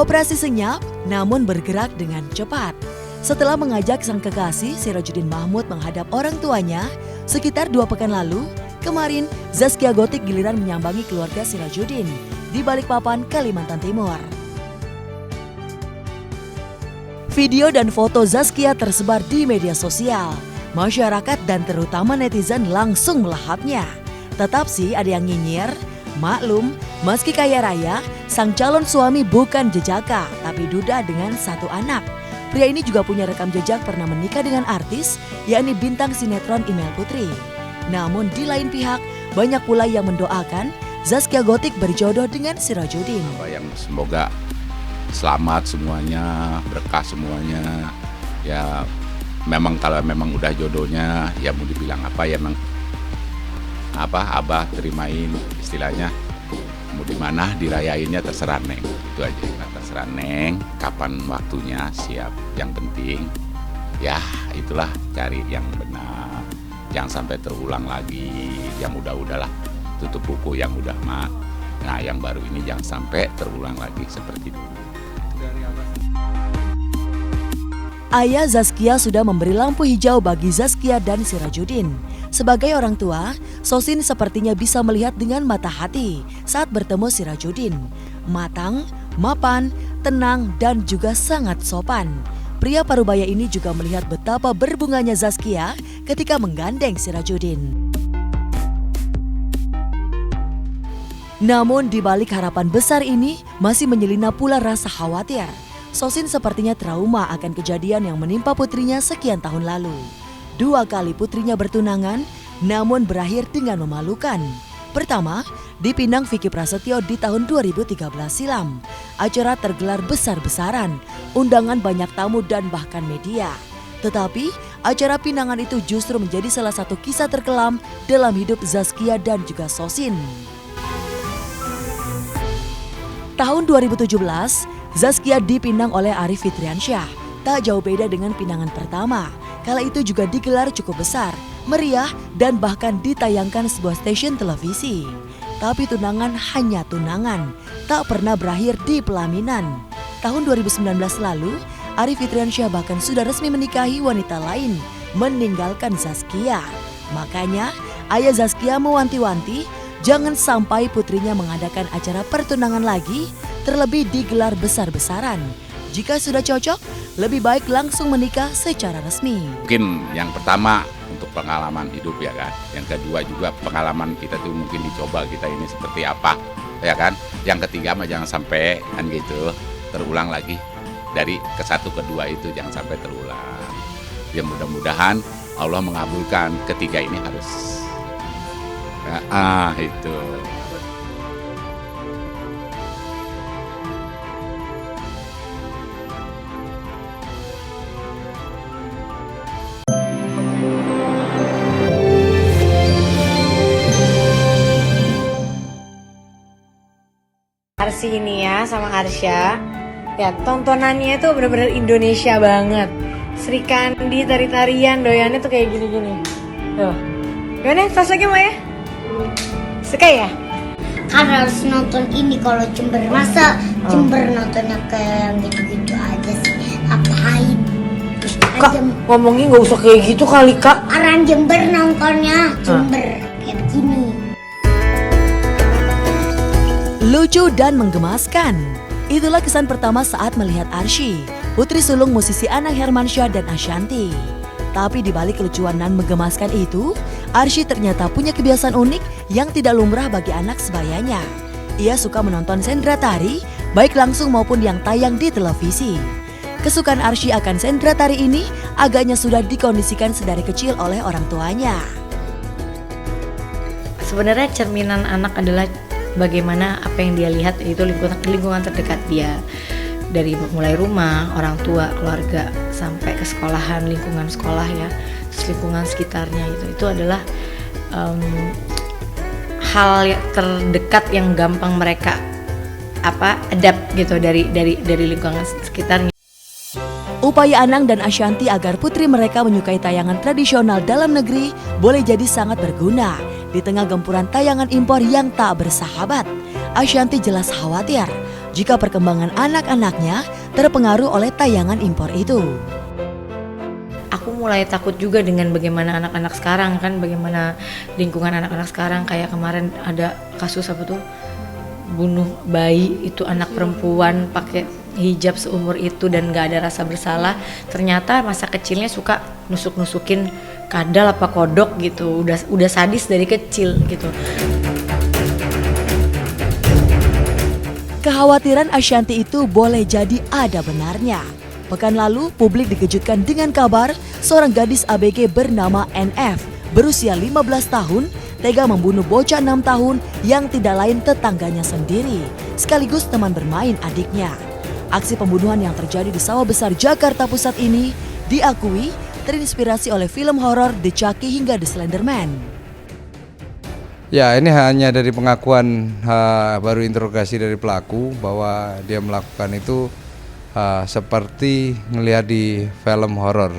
Operasi senyap namun bergerak dengan cepat. Setelah mengajak sang kekasih Sirajuddin Mahmud menghadap orang tuanya, sekitar 2 pekan lalu, kemarin Zaskia Gotik giliran menyambangi keluarga Sirajuddin di Balikpapan, Kalimantan Timur. Video dan foto Zaskia tersebar di media sosial. Masyarakat dan terutama netizen langsung melahapnya. Tetap sih ada yang nyinyir, maklum, meski kaya raya, sang calon suami bukan jejaka, tapi duda dengan 1 anak. Pria ini juga punya rekam jejak pernah menikah dengan artis, yakni bintang sinetron Email Putri. Namun di lain pihak, banyak pula yang mendoakan Zaskia Gotik berjodoh dengan Sirajuddin. Yang semoga selamat semuanya, berkah semuanya. Ya memang kalau memang udah jodohnya, ya mau dibilang apa ya memang Abah terimain istilahnya. Mau di mana dirayainnya terserah Neng, itu aja. Nah, terserah Neng, kapan waktunya siap. Yang penting ya itulah cari yang benar, jangan sampai terulang lagi. Yang udahlah tutup buku yang udah mah. Nah yang baru ini jangan sampai terulang lagi seperti dulu. Ayah Zaskia sudah memberi lampu hijau bagi Zaskia dan Sirajuddin. Sebagai orang tua, Sosin sepertinya bisa melihat dengan mata hati saat bertemu Sirajuddin. Matang, mapan, tenang, dan juga sangat sopan. Pria parubaya ini juga melihat betapa berbunganya Zaskia ketika menggandeng Sirajuddin. Namun di balik harapan besar ini masih menyelinap pula rasa khawatir. Sosin sepertinya trauma akan kejadian yang menimpa putrinya sekian tahun lalu. 2 kali putrinya bertunangan, namun berakhir dengan memalukan. Pertama, di Pinang Vicky Prasetyo di tahun 2013 silam. Acara tergelar besar-besaran, undangan banyak tamu dan bahkan media. Tetapi, acara pinangan itu justru menjadi salah satu kisah terkelam dalam hidup Zaskia dan juga Sosin. Tahun 2017, Zaskia dipinang oleh Arie Fitriansyah. Tak jauh beda dengan pinangan pertama. Kala itu juga digelar cukup besar, meriah, dan bahkan ditayangkan sebuah stasiun televisi. Tapi tunangan hanya tunangan, tak pernah berakhir di pelaminan. Tahun 2019 lalu, Arie Fitriansyah bahkan sudah resmi menikahi wanita lain, meninggalkan Zaskia. Makanya, ayah Zaskia mewanti-wanti, jangan sampai putrinya mengadakan acara pertunangan lagi, terlebih digelar besar-besaran. Jika sudah cocok, lebih baik langsung menikah secara resmi. Mungkin yang pertama untuk pengalaman hidup ya kan. Yang kedua juga pengalaman kita tuh mungkin dicoba kita ini seperti apa ya kan. Yang ketiga mah jangan sampai kan gitu terulang lagi. Dari ke 1 ke 2 itu jangan sampai terulang. Ya mudah-mudahan Allah mengabulkan ketiga ini harus. Itu. Arsy ini ya sama Arsya, ya tontonannya itu benar-benar Indonesia banget. Sri Kandi tari-tarian doyannya tuh kayak gini-gini. Tuh, gimana? Tas lagi Mbak ya? Suka ya? Kan harus nonton ini kalau Jember. Masa Jember nontonnya kayak yang gitu-gitu aja sih. Ngapain? Kak, ngomongnya nggak usah kayak gitu kali Kak. Orang Jember nontonnya Jember kayak begini. Lucu dan menggemaskan. Itulah kesan pertama saat melihat Arsy, putri sulung musisi Anang Hermansyah dan Ashanty. Tapi di balik kelucuan dan menggemaskan itu, Arsy ternyata punya kebiasaan unik yang tidak lumrah bagi anak sebayanya. Ia suka menonton sendra tari, baik langsung maupun yang tayang di televisi. Kesukaan Arsy akan sendra tari ini agaknya sudah dikondisikan sedari kecil oleh orang tuanya. Sebenarnya cerminan anak adalah bagaimana apa yang dia lihat itu lingkungan terdekat dia, dari mulai rumah, orang tua, keluarga, sampai ke sekolahan, lingkungan sekolah ya, terus lingkungan sekitarnya itu adalah hal yang terdekat yang gampang mereka adapt gitu dari lingkungan sekitarnya. Upaya Anang dan Ashanty agar putri mereka menyukai tayangan tradisional dalam negeri boleh jadi sangat berguna di tengah gempuran tayangan impor yang tak bersahabat. Ashanty jelas khawatir jika perkembangan anak-anaknya terpengaruh oleh tayangan impor itu. Aku mulai takut juga dengan bagaimana anak-anak sekarang kan, bagaimana lingkungan anak-anak sekarang. Kayak kemarin ada kasus apa tuh, bunuh bayi, itu anak perempuan pakai hijab seumur itu dan gak ada rasa bersalah. Ternyata masa kecilnya suka nusuk-nusukin kadal apa kodok gitu, udah sadis dari kecil gitu. Kekhawatiran Ashanti itu boleh jadi ada benarnya. Pekan lalu, publik dikejutkan dengan kabar seorang gadis ABG bernama NF berusia 15 tahun tega membunuh bocah 6 tahun yang tidak lain tetangganya sendiri, sekaligus teman bermain adiknya. Aksi pembunuhan yang terjadi di Sawah Besar, Jakarta Pusat ini diakui terinspirasi oleh film horor The Chucky hingga The Slender Man. Ya, ini hanya dari pengakuan baru interogasi dari pelaku bahwa dia melakukan itu seperti ngelihat di film horor.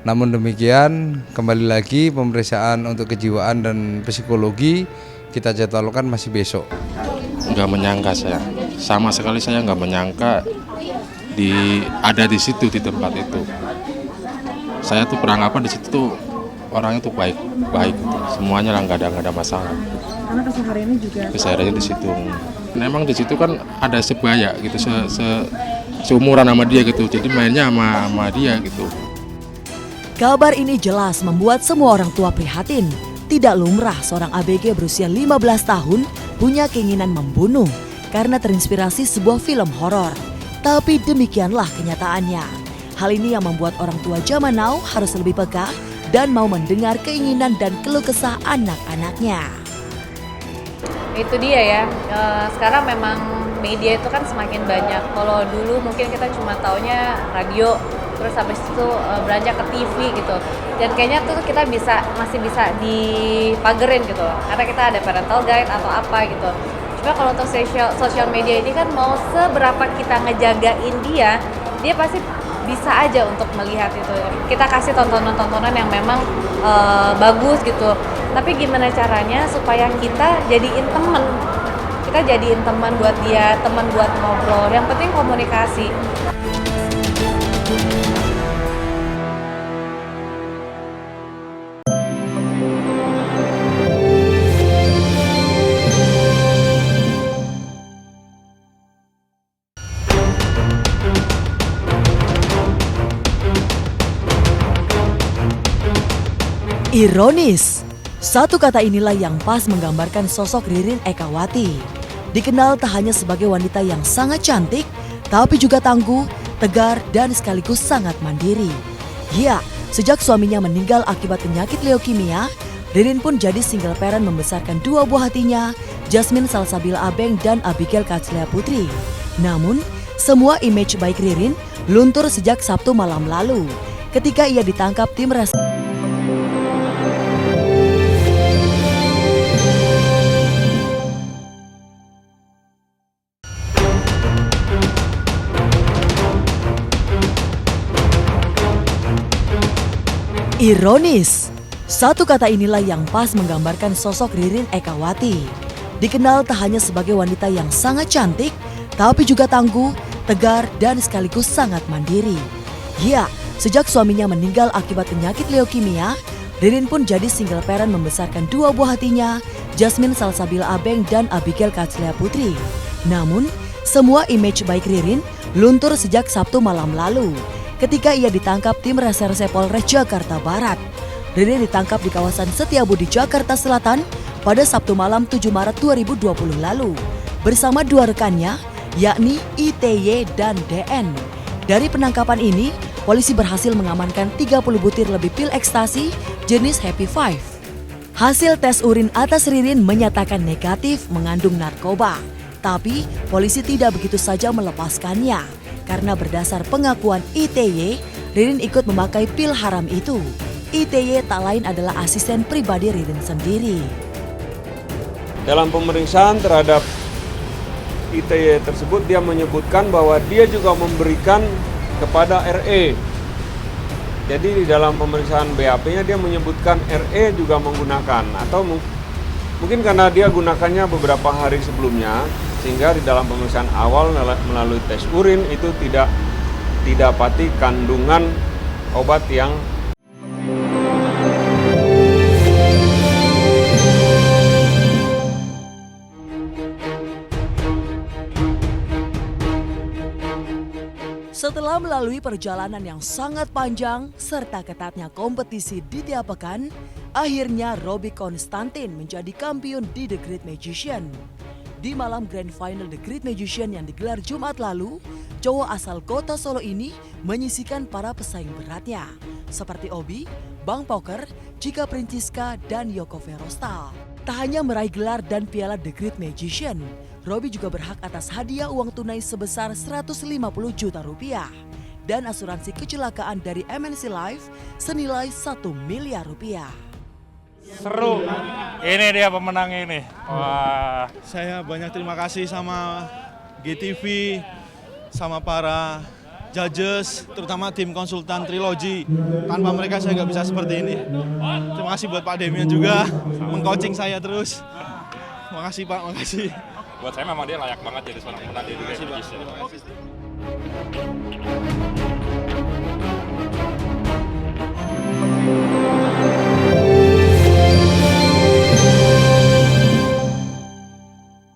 Namun demikian, kembali lagi pemeriksaan untuk kejiwaan dan psikologi kita jadwalkan masih besok. Nggak menyangka saya, sama sekali saya nggak menyangka ada di situ, di tempat itu. Saya tuh beranggapan di situ tuh orangnya tuh baik, semuanya lah nggak ada masalah. Karena kesehariannya juga. Kesehariannya di situ. Memang di situ kan ada sebaya gitu, seumuran sama dia gitu, jadi mainnya sama dia gitu. Kabar ini jelas membuat semua orang tua prihatin. Tidak lumrah seorang ABG berusia 15 tahun punya keinginan membunuh karena terinspirasi sebuah film horor. Tapi demikianlah kenyataannya. Hal ini yang membuat orang tua zaman now harus lebih peka dan mau mendengar keinginan dan keluh kesah anak-anaknya. Itu dia ya, sekarang memang media itu kan semakin banyak. Kalau dulu mungkin kita cuma taunya radio, terus habis itu beranjak ke TV gitu. Dan kayaknya tuh kita masih bisa dipagerin gitu, karena kita ada parental guide atau apa gitu. Cuma kalau untuk social media ini kan mau seberapa kita ngejagain dia pasti bisa aja untuk melihat itu. Kita kasih tontonan-tontonan yang memang bagus gitu. Tapi gimana caranya supaya kita jadiin temen? Kita jadiin teman buat dia, teman buat ngobrol. Yang penting komunikasi. Ironis, satu kata inilah yang pas menggambarkan sosok Ririn Ekawati. Dikenal tak hanya sebagai wanita yang sangat cantik, tapi juga tangguh, tegar, dan sekaligus sangat mandiri. Ya, sejak suaminya meninggal akibat penyakit leukemia, Ririn pun jadi single parent membesarkan dua buah hatinya, Jasmine Salsabila Abeng dan Abigail Katslea Putri. Namun, semua image baik Ririn luntur sejak Sabtu malam lalu, ketika ia ditangkap tim Ironis, satu kata inilah yang pas menggambarkan sosok Ririn Ekawati. Dikenal tak hanya sebagai wanita yang sangat cantik, tapi juga tangguh, tegar, dan sekaligus sangat mandiri. Ya, sejak suaminya meninggal akibat penyakit leukemia, Ririn pun jadi single parent membesarkan dua buah hatinya, Jasmine Salsabila Abeng dan Abigail Katslea Putri. Namun, semua image baik Ririn luntur sejak Sabtu malam lalu, ketika ia ditangkap tim Reserse Polres Jakarta Barat. Ririn ditangkap di kawasan Setiabudi, Jakarta Selatan pada Sabtu malam 7 Maret 2020 lalu bersama dua rekannya, yakni ITY dan DN. Dari penangkapan ini, polisi berhasil mengamankan 30 butir lebih pil ekstasi jenis Happy Five. Hasil tes urin atas Ririn menyatakan negatif mengandung narkoba, tapi polisi tidak begitu saja melepaskannya. Karena berdasar pengakuan ITY, Ririn ikut memakai pil haram itu. ITY tak lain adalah asisten pribadi Ririn sendiri. Dalam pemeriksaan terhadap ITY tersebut, dia menyebutkan bahwa dia juga memberikan kepada RE. Jadi di dalam pemeriksaan BAP-nya dia menyebutkan RE juga menggunakan, atau mungkin karena dia gunakannya beberapa hari sebelumnya, sehingga di dalam pemeriksaan awal melalui tes urin itu tidak didapati kandungan obat yang Setelah melalui perjalanan yang sangat panjang serta ketatnya kompetisi di tiap pekan, akhirnya Robbie Konstantin menjadi kampiun di The Great Magician. Di malam Grand Final The Great Magician yang digelar Jumat lalu, cowok asal kota Solo ini menyisihkan para pesaing beratnya, seperti Obi, Bang Poker, Chika Princiska, dan Yoko Verostal. Tak hanya meraih gelar dan piala The Great Magician, Robbie juga berhak atas hadiah uang tunai sebesar 150 juta rupiah dan asuransi kecelakaan dari MNC Life senilai 1 miliar rupiah. Seru, ini dia pemenangnya ini. Wah, saya banyak terima kasih sama GTV, sama para judges, terutama tim konsultan Trilogy. Tanpa mereka saya nggak bisa seperti ini. Terima kasih buat Pak Demian juga, meng-coaching saya terus. Terima kasih Pak, makasih. buat saya memang dia layak banget jadi seorang pemenang di Indonesia.